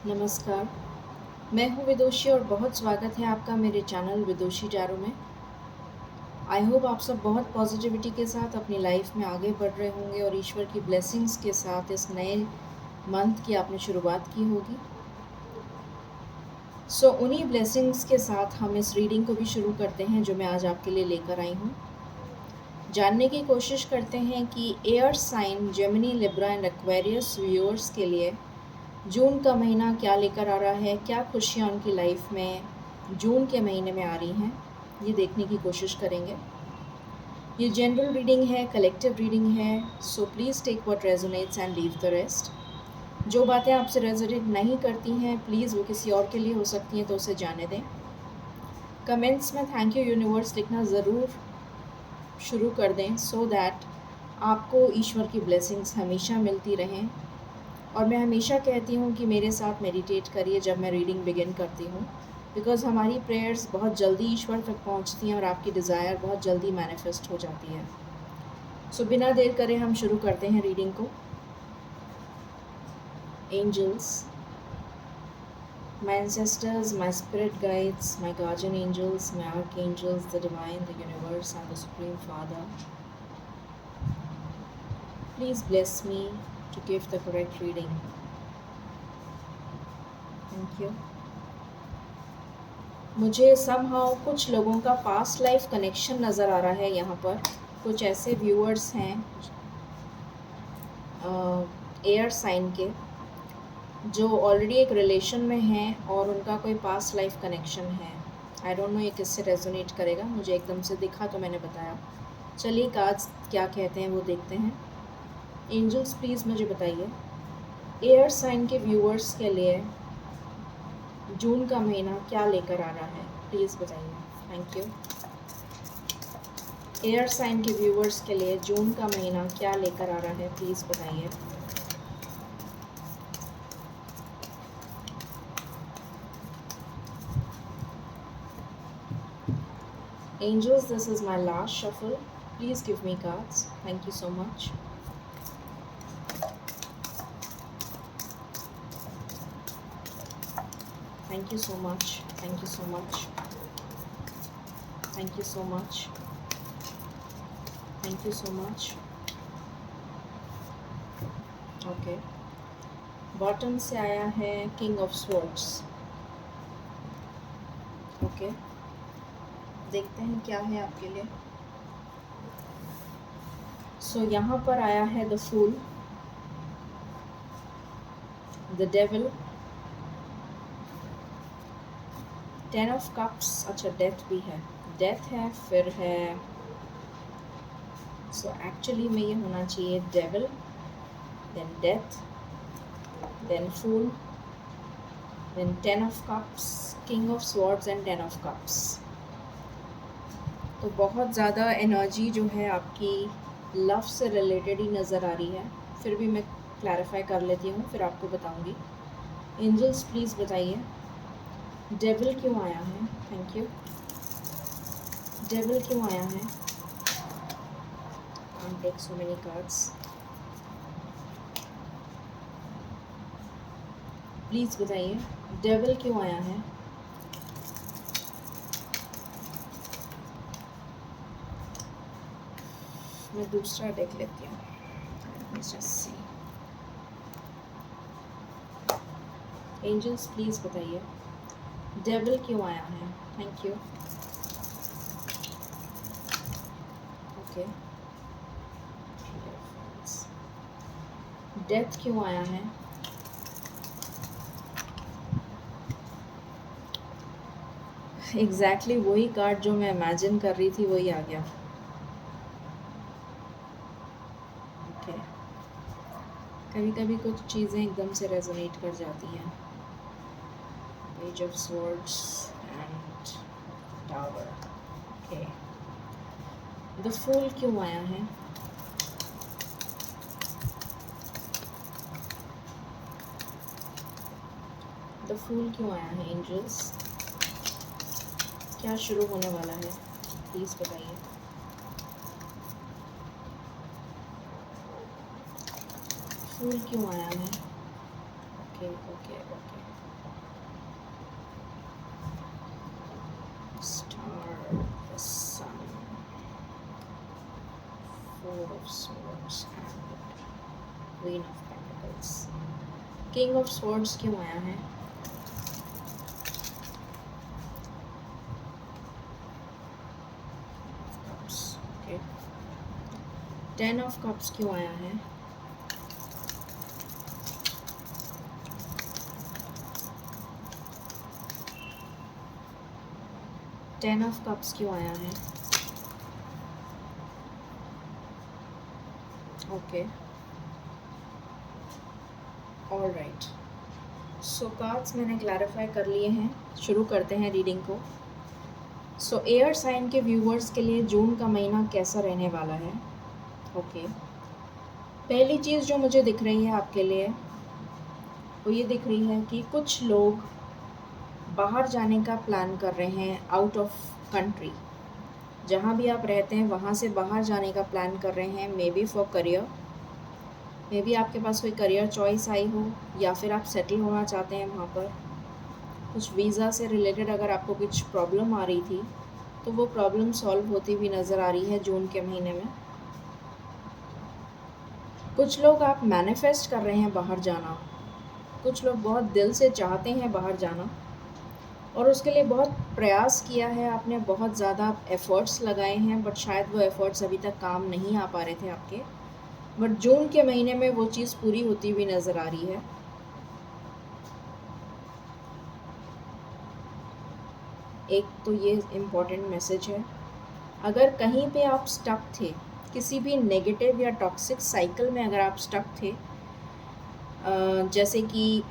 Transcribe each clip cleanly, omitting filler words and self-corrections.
नमस्कार, मैं हूँ विदुषी और बहुत स्वागत है आपका मेरे चैनल विदुषी जारो में। आई होप आप सब बहुत पॉजिटिविटी के साथ अपनी लाइफ में आगे बढ़ रहे होंगे और ईश्वर की ब्लेसिंग्स के साथ इस नए मंथ की आपने शुरुआत की होगी। उन्हीं ब्लेसिंग्स के साथ हम इस रीडिंग को भी शुरू करते हैं जो मैं आज आपके लिए लेकर आई हूँ। जानने की कोशिश करते हैं कि air sign Gemini, Libra and Aquarius viewers के लिए जून का महीना क्या लेकर आ रहा है, क्या खुशियाँ उनकी लाइफ में जून के महीने में आ रही हैं, ये देखने की कोशिश करेंगे। ये जनरल रीडिंग है, कलेक्टिव रीडिंग है, so please take what resonates and leave the rest. जो बातें आपसे रेजोनेट नहीं करती हैं प्लीज़ वो किसी और के लिए हो सकती हैं, तो उसे जाने दें। कमेंट्स में थैंक यू यूनिवर्स लिखना ज़रूर शुरू कर दें सो दैट आपको ईश्वर की ब्लेसिंग्स हमेशा मिलती रहें। और मैं हमेशा कहती हूँ कि मेरे साथ मेडिटेट करिए जब मैं रीडिंग बिगिन करती हूँ, बिकॉज़ हमारी प्रेयर्स बहुत जल्दी ईश्वर तक पहुँचती हैं और आपकी डिज़ायर बहुत जल्दी मैनिफेस्ट हो जाती है। बिना देर करे हम शुरू करते हैं रीडिंग को। Angels, my ancestors, my spirit guides, my guardian angels, my archangels, the divine, the universe and the supreme father, please bless me to give the correct reading. Thank you. मुझे समहाउ कुछ लोगों का past life connection नज़र आ रहा है। यहाँ पर कुछ ऐसे व्यूअर्स हैं एयर साइन के जो ऑलरेडी एक रिलेशन में हैं और उनका कोई पास्ट लाइफ कनेक्शन है। आई डोंट नो ये किससे रेजोनेट करेगा, मुझे एकदम से दिखा तो मैंने बताया। चलिए कार्ड्स क्या कहते हैं वो देखते हैं। एंजल्स प्लीज़ मुझे बताइए एयर साइन के व्यूअर्स के लिए जून का महीना क्या लेकर आ रहा है, प्लीज़ बताइए। Thank you. एयर साइन के व्यूअर्स के लिए जून का महीना क्या लेकर आ रहा है, प्लीज़ बताइए। Angels, this is my last shuffle. Please give me cards. Thank you so much. Thank you so much. Thank you so much. Thank you so much. Thank you so much. Okay. Bottom से आया है King of Swords. Okay. देखते हैं क्या है आपके लिए। यहाँ पर आया है the fool, the devil, 10 of cups, अच्छा डेथ भी है, डेथ है, फिर है एक्चुअली में ये होना चाहिए devil, then death, then fool, then 10 of cups, king of swords and 10 of cups. तो बहुत ज़्यादा एनर्जी जो है आपकी लव से रिलेटेड ही नज़र आ रही है। फिर भी मैं क्लैरिफाई कर लेती हूँ, फिर आपको बताऊँगी। एंजल्स प्लीज़ बताइए डेविल क्यों आया है। Thank you. डेविल क्यों आया है। Can't take so many cards. Please बताइए डेविल क्यों आया है। मैं दूसरा देख लेती हूँ। एंजल्स प्लीज़ बताइए डेविल क्यों आया है। Thank you. ओके। डेथ क्यों आया है। एग्जैक्टली वही कार्ड जो मैं इमेजिन कर रही थी वही आ गया। ओके। कभी कभी कुछ चीज़ें एकदम से रेजोनेट कर जाती हैं। Page of swords and tower. Okay. The fool क्यों आया है। द फूल क्यों आया है। एंजल्स क्या शुरू होने वाला है, प्लीज़ बताइए। फूल क्यों आया है। Okay okay okay. King of swords क्यों आया है? ओके। 10 ऑफ कप्स क्यों आया है? टेन ऑफ कप्स क्यों आया है? Okay, all right. So cards मैंने क्लैरिफाई कर लिए हैं। शुरू करते हैं रीडिंग को। सो एयर साइन के व्यूवर्स के लिए जून का महीना कैसा रहने वाला है? ओके, पहली चीज़ जो मुझे दिख रही है आपके लिए वो ये दिख रही है कि कुछ लोग बाहर जाने का प्लान कर रहे हैं, आउट ऑफ कंट्री। जहाँ भी आप रहते हैं वहाँ से बाहर जाने का प्लान कर रहे हैं, may be for career, may be आपके पास कोई करियर चॉइस आई हो, या फिर आप सेटल होना चाहते हैं वहाँ पर। कुछ वीज़ा से रिलेटेड अगर आपको कुछ प्रॉब्लम आ रही थी तो वो प्रॉब्लम सॉल्व होती हुई नज़र आ रही है जून के महीने में। कुछ लोग आप मैनिफेस्ट कर रहे हैं बाहर जाना, कुछ लोग बहुत दिल से चाहते हैं बाहर जाना और उसके लिए बहुत प्रयास किया है आपने, बहुत ज़्यादा एफ़र्ट्स लगाए हैं, बट शायद वो एफ़र्ट्स अभी तक काम नहीं आ पा रहे थे आपके। बट जून के महीने में वो चीज़ पूरी होती हुई नज़र आ रही है। एक तो ये इम्पॉर्टेंट मैसेज है, अगर कहीं पे आप स्टक थे, किसी भी नेगेटिव या टॉक्सिक साइकिल में अगर आप स्टक थे, जैसे कि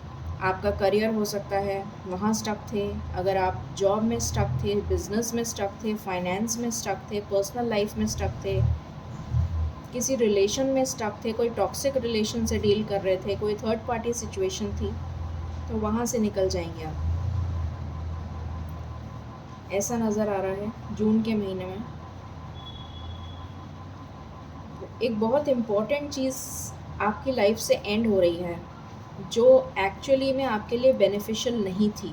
आपका करियर हो सकता है वहाँ स्टक थे, अगर आप जॉब में स्टक थे, बिजनेस में स्टक थे, फाइनेंस में स्टक थे, पर्सनल लाइफ में स्टक थे, किसी रिलेशन में स्टक थे, कोई टॉक्सिक रिलेशन से डील कर रहे थे, कोई थर्ड पार्टी सिचुएशन थी, तो वहाँ से निकल जाएंगे आप, ऐसा नज़र आ रहा है जून के महीने में। एक बहुत इम्पॉर्टेंट चीज़ आपकी लाइफ से एंड हो रही है जो एक्चुअली में आपके लिए बेनिफिशियल नहीं थी,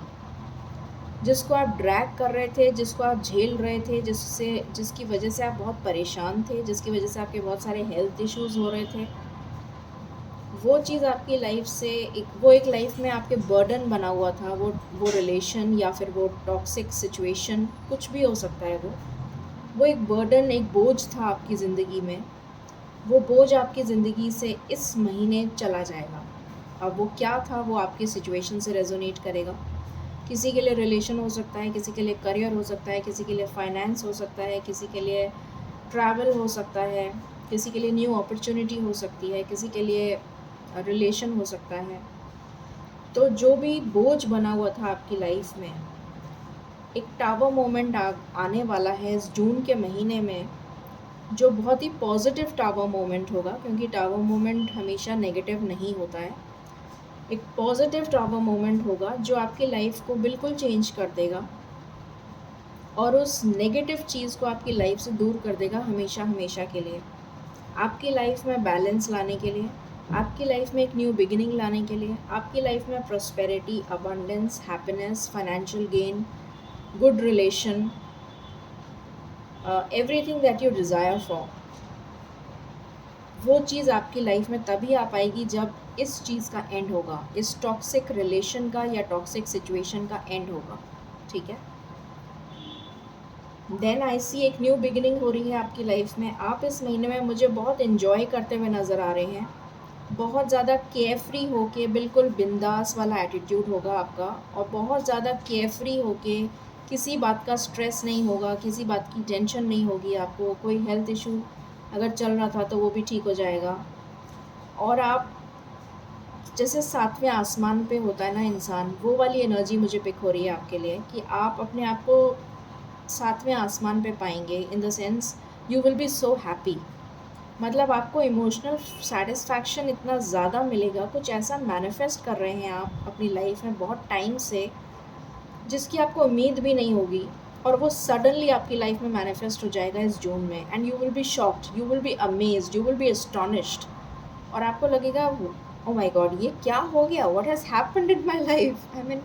जिसको आप ड्रैग कर रहे थे, जिसको आप झेल रहे थे, जिसकी वजह से आप बहुत परेशान थे, जिसकी वजह से आपके बहुत सारे हेल्थ इश्यूज़ हो रहे थे, वो चीज़ आपकी लाइफ से एक लाइफ में आपके बर्डन बना हुआ था, वो रिलेशन या फिर वो टॉक्सिक सिचुएशन, कुछ भी हो सकता है वो एक बर्डन, एक बोझ था आपकी ज़िंदगी में। वो बोझ आपकी ज़िंदगी से इस महीने चला जाएगा। अब वो क्या था वो आपकी सिचुएशन से रेजोनेट करेगा। किसी के लिए रिलेशन हो सकता है, किसी के लिए करियर हो सकता है, किसी के लिए फाइनेंस हो सकता है, किसी के लिए ट्रैवल हो सकता है, किसी के लिए न्यू अपॉर्चुनिटी हो सकती है, किसी के लिए रिलेशन हो सकता है। तो जो भी बोझ बना हुआ था आपकी लाइफ में, एक टावर मोमेंट आने वाला है इस जून के महीने में, जो बहुत ही पॉजिटिव टावर मोमेंट होगा, क्योंकि टावर मोमेंट हमेशा नेगेटिव नहीं होता है। एक पॉजिटिव टावर मोमेंट होगा जो आपकी लाइफ को बिल्कुल चेंज कर देगा और उस नेगेटिव चीज़ को आपकी लाइफ से दूर कर देगा हमेशा हमेशा के लिए। आपकी लाइफ में बैलेंस लाने के लिए, आपकी लाइफ में एक न्यू बिगिनिंग लाने के लिए, आपकी लाइफ में prosperity, abundance, happiness, financial gain, good relation, everything that you desire for, वो चीज़ आपकी लाइफ में तभी आ पाएगी जब इस चीज़ का एंड होगा, इस टॉक्सिक रिलेशन का या टॉक्सिक सिचुएशन का एंड होगा। ठीक है, देन आई सी एक न्यू बिगिनिंग हो रही है आपकी लाइफ में। आप इस महीने में मुझे बहुत इन्जॉय करते हुए नज़र आ रहे हैं, बहुत ज़्यादा केयरफ्री होके, बिल्कुल बिंदास वाला एटीट्यूड होगा आपका, और बहुत ज़्यादा केयरफ्री होके, किसी बात का स्ट्रेस नहीं होगा, किसी बात की टेंशन नहीं होगी आपको। कोई हेल्थ इशू अगर चल रहा था तो वो भी ठीक हो जाएगा, और आप जैसे सातवें आसमान पे होता है ना इंसान, वो वाली एनर्जी मुझे पिक हो रही है आपके लिए कि आप अपने आप को सातवें आसमान पे पाएंगे, in the sense you will B so happy. मतलब आपको इमोशनल सेटिस्फैक्शन इतना ज़्यादा मिलेगा, कुछ ऐसा मैनिफेस्ट कर रहे हैं आप अपनी लाइफ में बहुत टाइम से, जिसकी आपको उम्मीद भी नहीं होगी, और वो सडनली आपकी लाइफ में मैनिफेस्ट हो जाएगा इस जून में, and you will be shocked, you will be amazed, you will B astonished, और आपको लगेगा ओ माय गॉड, ये क्या हो गया, what has happened in my life. I mean,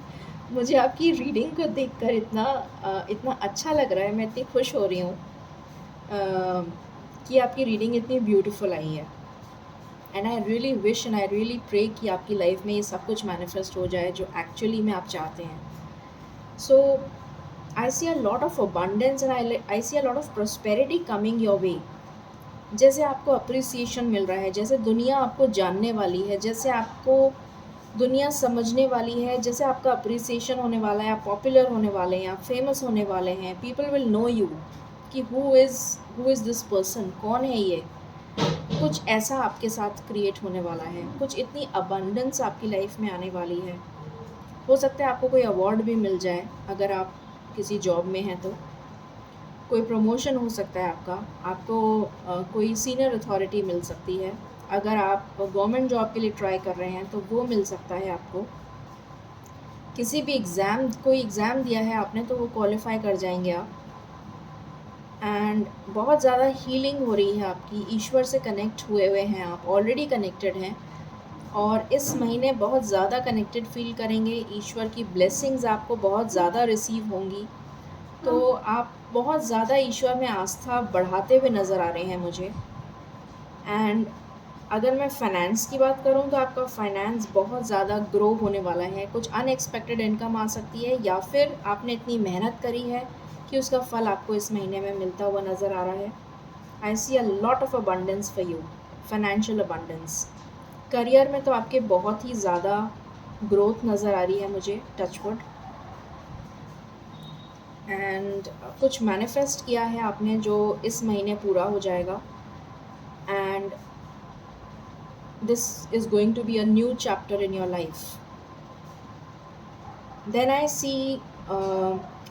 मुझे आपकी रीडिंग को देखकर इतना अच्छा लग रहा है, मैं इतनी खुश हो रही हूँ कि आपकी रीडिंग इतनी ब्यूटीफुल आई है। And I really wish and I really pray कि आपकी लाइफ में ये सब कुछ मैनिफेस्ट हो जाए जो एक्चुअली में आप चाहते हैं. So I see a lot of abundance and I see a lot of prosperity coming your way. जैसे आपको अप्रिसिएशन मिल रहा है, जैसे दुनिया आपको जानने वाली है, जैसे आपको दुनिया समझने वाली है, जैसे आपका अप्रिसिएशन होने वाला है, आप पॉपुलर होने वाले हैं, आप फेमस होने वाले हैं. पीपल विल नो यू कि हु इज़ दिस पर्सन, कौन है ये. कुछ ऐसा आपके साथ क्रिएट होने वाला है, कुछ इतनी अबंडेंस आपकी लाइफ में आने वाली है. हो सकता है आपको कोई अवार्ड भी मिल जाए अगर आप किसी जॉब में हैं तो. कोई प्रमोशन हो सकता है आपको कोई सीनियर अथॉरिटी मिल सकती है. अगर आप गवर्नमेंट जॉब के लिए ट्राई कर रहे हैं तो वो मिल सकता है आपको. किसी भी कोई एग्ज़ाम दिया है आपने तो वो क्वालिफाई कर जाएंगे आप. एंड बहुत ज़्यादा हीलिंग हो रही है आपकी, ईश्वर से कनेक्ट हुए हुए हैं आप, ऑलरेडी कनेक्टेड हैं. और इस महीने बहुत ज़्यादा कनेक्टेड फील करेंगे. ईश्वर की ब्लेसिंग्स आपको बहुत ज़्यादा रिसीव होंगी. तो आप बहुत ज़्यादा ईश्वर में आस्था बढ़ाते हुए नज़र आ रहे हैं मुझे. एंड अगर मैं फ़ाइनेंस की बात करूं तो आपका फ़ाइनेंस बहुत ज़्यादा ग्रो होने वाला है. कुछ अनएक्सपेक्टेड इनकम आ सकती है, या फिर आपने इतनी मेहनत करी है कि उसका फल आपको इस महीने में मिलता हुआ नज़र आ रहा है. I see a lot of abundance for you, financial abundance. Career में तो आपके बहुत ही ज़्यादा ग्रोथ नज़र आ रही है मुझे, टचवुड. एंड कुछ मैनिफेस्ट किया है आपने जो इस महीने पूरा हो जाएगा. And this is going to be a new chapter in your life. Then I see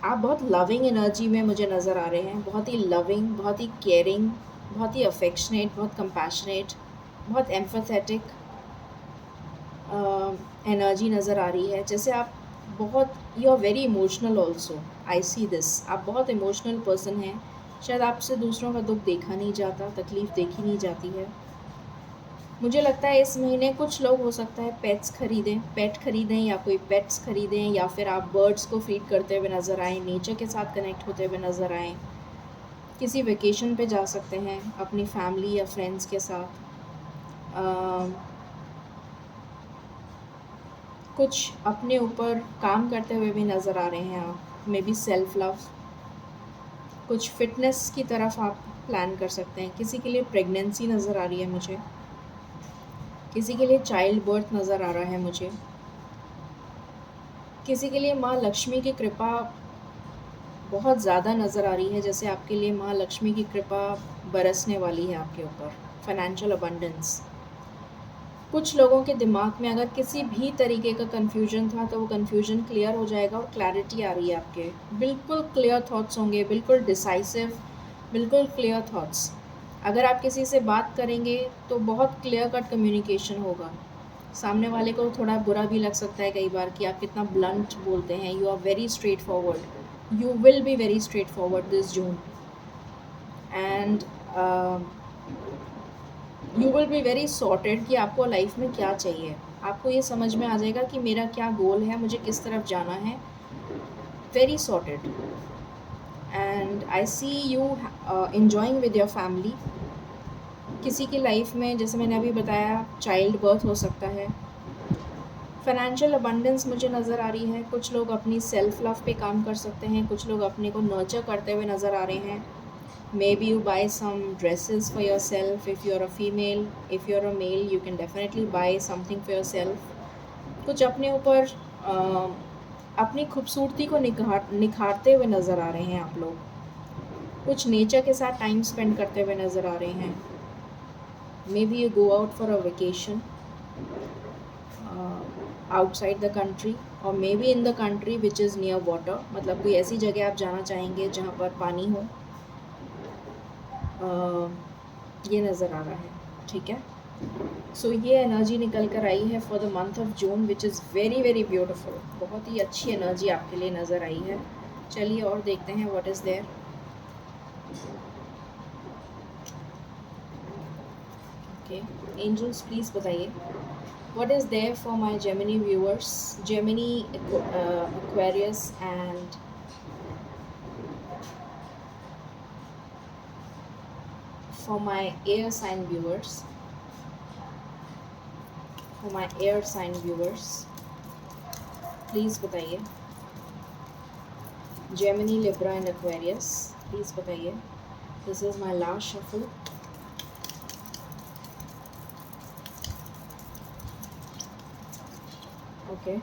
आप बहुत लविंग एनर्जी में मुझे नज़र आ रहे हैं. बहुत ही लविंग, बहुत ही केयरिंग, बहुत ही अफेक्शनेट, बहुत कंपैशनेट, बहुत एम्पैथेटिक एनर्जी नज़र आ रही है. जैसे आप बहुत, you are very emotional also. I see this, आप बहुत इमोशनल पर्सन हैं. शायद आपसे दूसरों का दुख देखा नहीं जाता, तकलीफ़ देखी नहीं जाती है. मुझे लगता है इस महीने कुछ लोग हो सकता है पेट खरीदें या कोई पेट्स खरीदें, या फिर आप बर्ड्स को फीड करते हुए नज़र आएँ, नेचर के साथ कनेक्ट होते हुए नज़र आएँ. किसी वेकेशन पे जा सकते हैं अपनी फैमिली या फ्रेंड्स के साथ. कुछ अपने ऊपर काम करते हुए भी नज़र आ रहे हैं आप. मे बी सेल्फ लव, कुछ फिटनेस की तरफ आप प्लान कर सकते हैं. किसी के लिए प्रेगनेंसी नज़र आ रही है मुझे. किसी के लिए चाइल्ड बर्थ नज़र आ रहा है मुझे. किसी के लिए माँ लक्ष्मी की कृपा बहुत ज़्यादा नज़र आ रही है. जैसे आपके लिए माँ लक्ष्मी की कृपा बरसने वाली है आपके ऊपर. Financial abundance. कुछ लोगों के दिमाग में अगर किसी भी तरीके का कन्फ्यूजन था तो वो कन्फ्यूजन क्लियर हो जाएगा और क्लैरिटी आ रही है आपके. बिल्कुल क्लियर थॉट्स होंगे, बिल्कुल डिसाइसिव, बिल्कुल क्लियर थॉट्स. अगर आप किसी से बात करेंगे तो बहुत क्लियर कट कम्युनिकेशन होगा. सामने वाले को थोड़ा बुरा भी लग सकता है कई बार कि आप कितना ब्लंट बोलते हैं. You are very straightforward. You will be very straightforward this June. And you will be very sorted कि आपको लाइफ में क्या चाहिए. आपको ये समझ में आ जाएगा कि मेरा क्या गोल है, मुझे किस तरफ जाना है. Very sorted. And I see you enjoying with your family. किसी की लाइफ में, जैसे मैंने अभी बताया, चाइल्ड बर्थ हो सकता है. फाइनेंशियल अबंडेंस मुझे नज़र आ रही है. कुछ लोग अपनी सेल्फ लव पे काम कर सकते हैं. कुछ लोग अपने को नर्चर करते हुए नज़र आ रहे हैं. Maybe you buy some dresses for yourself if you're a female. If you're a male, you can definitely buy something for yourself. कुछ अपने ऊपर अपनी खूबसूरती को निखारते हुए नज़र आ रहे हैं आप लोग. कुछ नेचर के साथ टाइम स्पेंड करते हुए नज़र आ रहे हैं. Maybe you go out for a vacation outside the country, or maybe in the country which is near water. मतलब कोई ऐसी जगह आप जाना चाहेंगे जहाँ पर पानी हो. ये नज़र आ रहा है. ठीक है. सो ये एनर्जी निकल कर आई है for the month of June, which is very very beautiful. बहुत ही अच्छी एनर्जी आपके लिए नज़र आई है. चलिए और देखते हैं what is there. Okay, angels please बताइए what is there for my Gemini viewers, Gemini, Aquarius and for my air sign viewers. For my air sign viewers, please बताइए। Gemini, Libra and Aquarius, please बताइए। This is my last shuffle. Okay,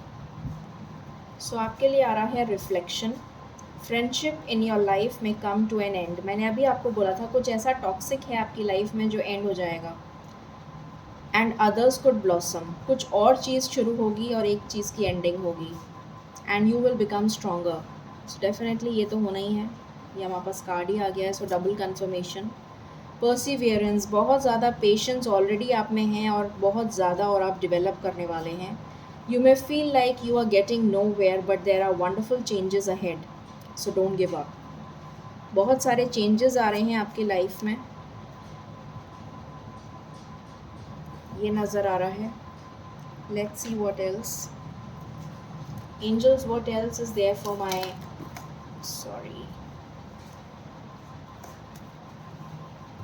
so आपके लिए आ रहा है reflection. Friendship in your life में come to N and. मैंने अभी आपको बोला था कुछ ऐसा टॉक्सिक है आपकी लाइफ में जो एंड हो जाएगा। एंड अदर्स कुड ब्लॉसम, कुछ और चीज़ शुरू होगी और एक चीज़ की एंडिंग होगी। And you will become stronger. So definitely ये तो होना ही है, ये हमारे पास कार्ड ही आ गया है। सो डबल कन्फर्मेशन। परसिवियरेंस, बहुत ज़्यादा पेशेंस ऑलरेडी आप में है और बहुत ज़्यादा और आप डिवेलप करने वाले हैं। You may feel like you are getting nowhere but there are wonderful changes ahead, so don't give up. बहुत सारे चेंजेस आ रहे हैं आपकी लाइफ में, ये नज़र आ रहा है। Let's see what else. Angels, what else is there for my, sorry,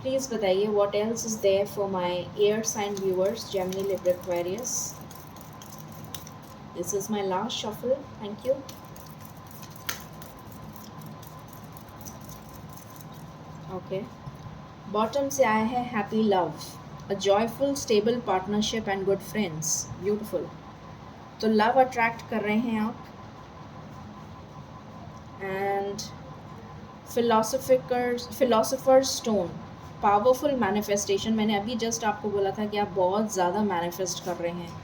please बताइए what else is there for my air sign viewers, Gemini, Libra, Aquarius. This is my last shuffle, thank you. Okay, bottom से आया है happy love, a joyful stable partnership and good friends, beautiful. तो love attract कर रहे हैं आप। And philosopher stone, powerful manifestation. मैंने अभी जस्ट आपको बोला था कि आप बहुत ज़्यादा मैनिफेस्ट कर रहे हैं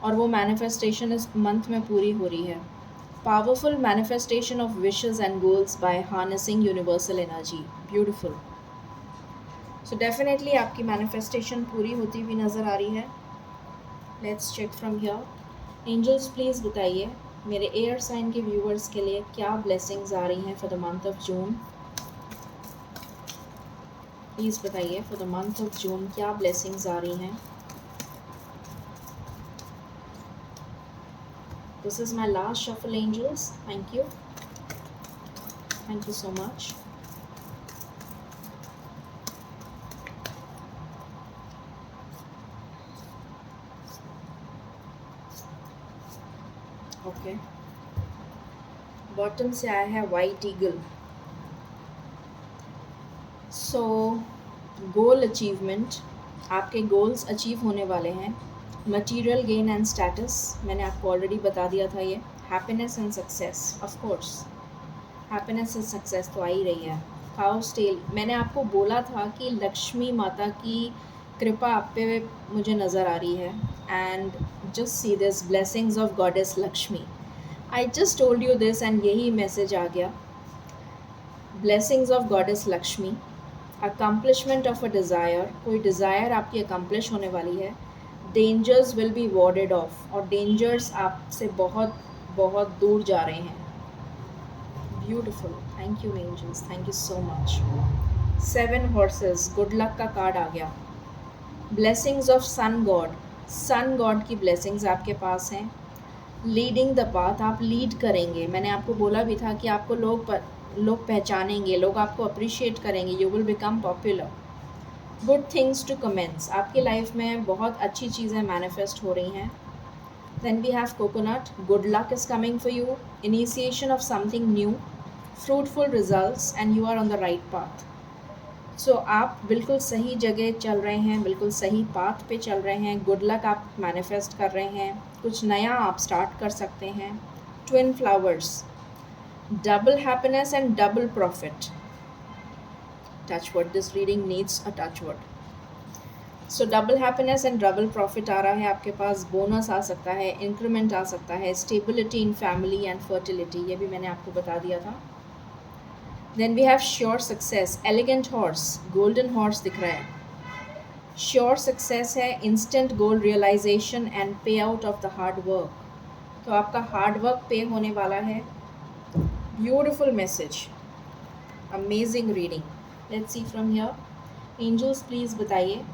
और वो मैनिफेस्टेशन इस मंथ में पूरी हो रही है। Powerful manifestation of wishes and goals by harnessing universal energy, beautiful. So definitely आपकी मैनिफेस्टेशन पूरी होती हुई नज़र आ रही है। Let's check from here. Angels, please बताइए मेरे एयर साइन के व्यूअर्स के लिए क्या ब्लेसिंग्स आ रही हैं for the month of June. Please बताइए for the month of June क्या ब्लेसिंग्स आ रही हैं। This is my last shuffle angels, thank you so much. Okay, bottom से आया है white eagle. So goal achievement, आपके गोल्स अचीव होने वाले हैं। मटीरियल गेन एंड स्टेटस, मैंने आपको ऑलरेडी बता दिया था ये। Happiness and success, of course happiness and success तो आ ही रही है। हाउस टेल, मैंने आपको बोला था कि लक्ष्मी माता की कृपा आप पे मुझे नज़र आ रही है। And just see this, blessings of goddess Lakshmi. I just told you this and यही मैसेज आ गया। Blessings of goddess Lakshmi, accomplishment of a desire, कोई डिज़ायर आपकी अकम्पलिश होने वाली है। Dangers will be warded off, और डेंजर्स आपसे बहुत बहुत दूर जा रहे हैं। Beautiful, thank you angels, thank you so much. 7 horses, good luck का कार्ड आ गया। Blessings of sun god, sun god की ब्लेसिंग्स आपके पास हैं। लीडिंग द पाथ, आप लीड करेंगे। मैंने आपको बोला भी था कि आपको लोग पहचानेंगे, लोग आपको अप्रिशिएट करेंगे। You will become popular. Good things to commence, आपकी लाइफ में बहुत अच्छी चीज़ें मैनिफेस्ट हो रही हैं। Then we have coconut, good luck is coming for you, initiation of something new, fruitful results and you are on the right path. So आप बिल्कुल सही जगह चल रहे हैं, बिल्कुल सही पाथ पे चल रहे हैं। गुड लक आप मैनिफेस्ट कर रहे हैं, कुछ नया आप स्टार्ट कर सकते हैं। Twin flowers, double happiness and double profit. Touchwood, this reading needs a touchwood. So double happiness and double profit आ रहा है आपके पास। बोनस आ सकता है, इंक्रीमेंट आ सकता है, stability in family and fertility, ये भी मैंने आपको बता दिया था। Then we have sure success, elegant horse, golden horse दिख रहा है। श्योर सक्सेस है, instant goal realization and pay out of the hard work. तो आपका हार्ड वर्क पे होने वाला है। Beautiful message, amazing reading. Let's see from here. Angels, please बताइए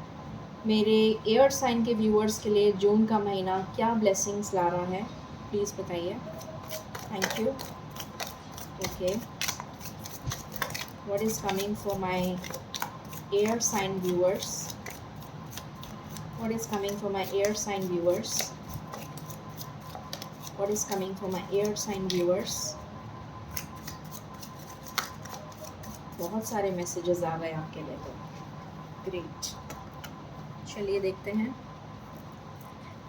मेरे एयर साइन के व्यूअर्स के लिए जून का महीना क्या ब्लेसिंग्स ला रहा है। प्लीज़ बताइए, thank you. Okay, what is coming for my air sign viewers. What is coming for my air sign viewers? What is coming for my air sign viewers? बहुत सारे मैसेजेस आ गए आपके लिए तो ग्रेट। चलिए देखते हैं।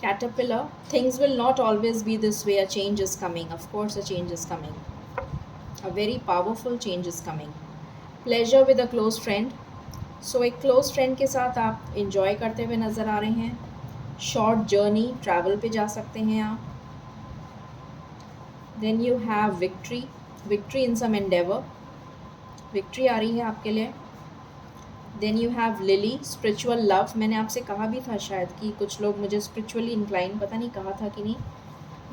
Caterpillar, things will not always be this way. A change is coming. Of course, a change is coming. A very powerful change is coming. Pleasure with a close friend. So एक close friend के साथ आप enjoy करते हुए नज़र आ रहे हैं। Short journey, travel पे जा सकते हैं आप। Then you have victory. Victory in some endeavor. Victory आ रही है आपके लिए। Then you have lily, spiritual love. मैंने आपसे कहा भी था शायद कि कुछ लोग मुझे स्पिरिचुअली इंक्लाइन, पता नहीं कहा था कि नहीं,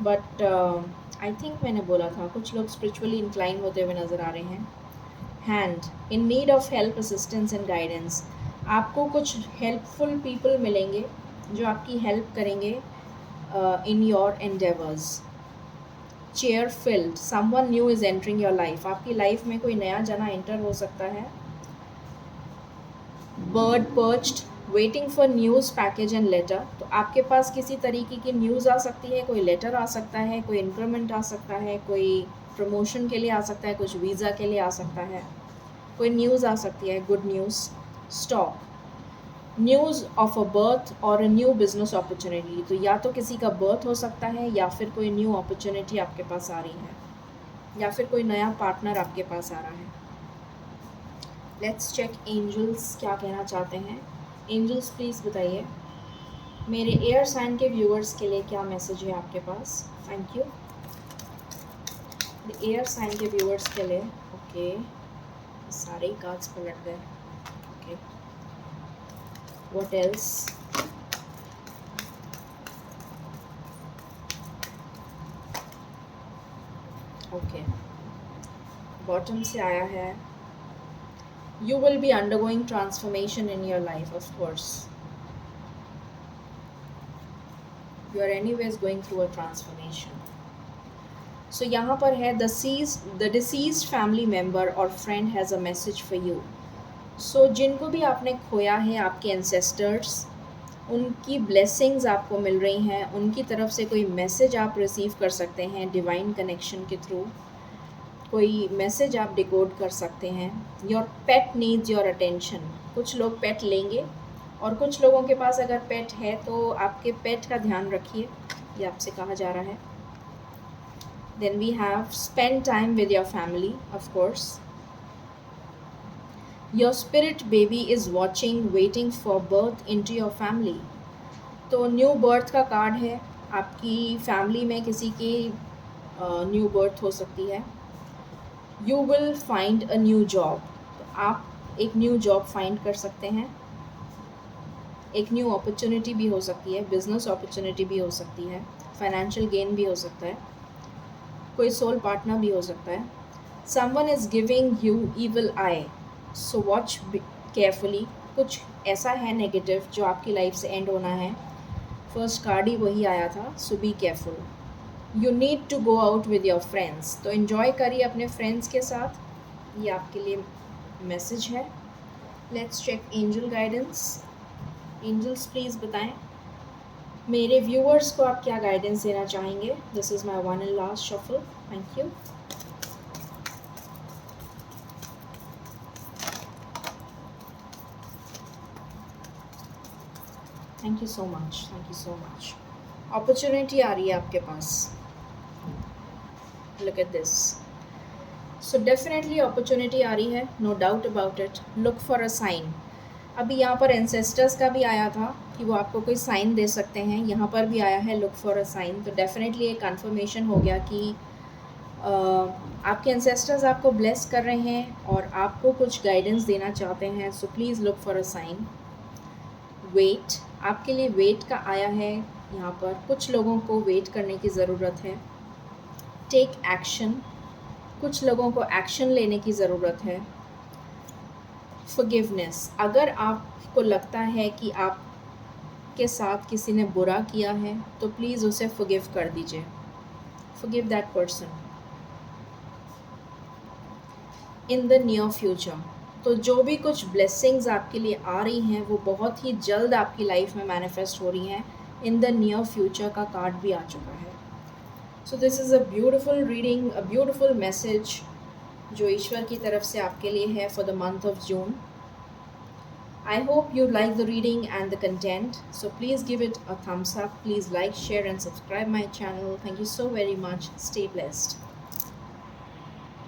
बट आई थिंक मैंने बोला था कुछ लोग स्पिरिचुअली इंक्लाइन होते हुए नज़र आ रहे हैं। Hand, in need of help, assistance and guidance. आपको कुछ हेल्पफुल पीपल मिलेंगे जो आपकी हेल्प करेंगे in your endeavours. Chair filled, someone new is entering your life. आपकी लाइफ में कोई नया जना एंटर हो सकता है। Bird perched, waiting for news, package and letter. तो आपके पास किसी तरीके की न्यूज़ आ सकती है, कोई लेटर आ सकता है, कोई इंक्रीमेंट आ सकता है, कोई प्रमोशन के लिए आ सकता है, कुछ वीज़ा के लिए आ सकता है, कोई न्यूज़ आ सकती है, good news. Stop, news of a birth और अ न्यू बिजनेस अपॉर्चुनिटी। तो या तो किसी का बर्थ हो सकता है या फिर कोई न्यू अपॉर्चुनिटी आपके पास आ रही है या फिर कोई नया पार्टनर आपके पास आ रहा है। लेट्स चेक एंजल्स क्या कहना चाहते हैं। एंजल्स प्लीज़ बताइए मेरे एयर साइन के व्यूअर्स के लिए क्या मैसेज है आपके पास। Thank you. एयर साइन के व्यूअर्स के लिए ओके, सारे ही कार्ड्स पलट गए। Okay, what else. Okay, bottom से आया है you will be undergoing transformation in your life, of course. You are anyways going through a transformation. So यहाँ पर है the deceased family member or friend has a message for you. So जिनको भी आपने खोया है, आपके ancestors, उनकी blessings आपको मिल रही हैं, उनकी तरफ से कोई मैसेज आप रिसीव कर सकते हैं डिवाइन कनेक्शन के थ्रू। कोई मैसेज आप डिकोड कर सकते हैं। Your pet needs your attention. कुछ लोग पेट लेंगे और कुछ लोगों के पास अगर पेट है तो आपके पेट का ध्यान रखिए, ये आपसे कहा जा रहा है। Then we have spend time with your family, of course. Your spirit baby is watching, waiting for birth into your family. तो न्यू बर्थ का कार्ड है। आपकी फैमिली में किसी की न्यू बर्थ हो सकती है। You will find a new job. तो आप एक न्यू जॉब फाइंड कर सकते हैं। एक न्यू अपॉर्चुनिटी भी हो सकती है, बिजनेस अपॉर्चुनिटी भी हो सकती है, फाइनेंशियल गेन भी हो सकता है, कोई सोल पार्टनर भी हो सकता है। Someone is giving you evil I, so watch carefully. कुछ ऐसा है नेगेटिव जो आपकी लाइफ से एंड होना है। फर्स्ट कार्ड ही वही आया था, so be careful. You need to go out with your friends. तो इन्जॉय करिए अपने फ्रेंड्स के साथ, ये आपके लिए मैसेज है। Let's check angel guidance. Angels please बताएं मेरे व्यूअर्स को आप क्या गाइडेंस देना चाहेंगे। This is my one and last shuffle. Thank you. Thank you so much, thank you so much. Opportunity आ रही है आपके पास। Look at this. So definitely opportunity आ रही है, no doubt about it. Look for a sign. अभी यहाँ पर एंसेस्टर्स का भी आया था कि वो आपको कोई साइन दे सकते हैं, यहाँ पर भी आया है लुक फॉर अ साइन। तो डेफिनेटली एक कन्फर्मेशन हो गया कि आपके एंसेस्टर्स आपको ब्लेस कर रहे हैं और आपको कुछ गाइडेंस देना चाहते हैं। So please look for a sign. Wait, आपके लिए वेट का आया है यहाँ पर। कुछ लोगों को वेट करने की ज़रूरत है। टेक एक्शन, कुछ लोगों को एक्शन लेने की ज़रूरत है। फॉरगिवनेस, अगर आपको लगता है कि आपके साथ किसी ने बुरा किया है तो प्लीज़ उसे फॉरगिव कर दीजिए। Forgive that person in the near future. तो जो भी कुछ ब्लेसिंग्स आपके लिए आ रही हैं वो बहुत ही जल्द आपकी लाइफ में मैनिफेस्ट हो रही हैं। इन द नियर फ्यूचर का कार्ड भी आ चुका है। So this is a beautiful reading, a beautiful message जो ईश्वर की तरफ से आपके लिए है for the month of June. I hope you like the reading and the content. So please give it a thumbs up. Please like, share and subscribe my channel. Thank you so very much. Stay blessed.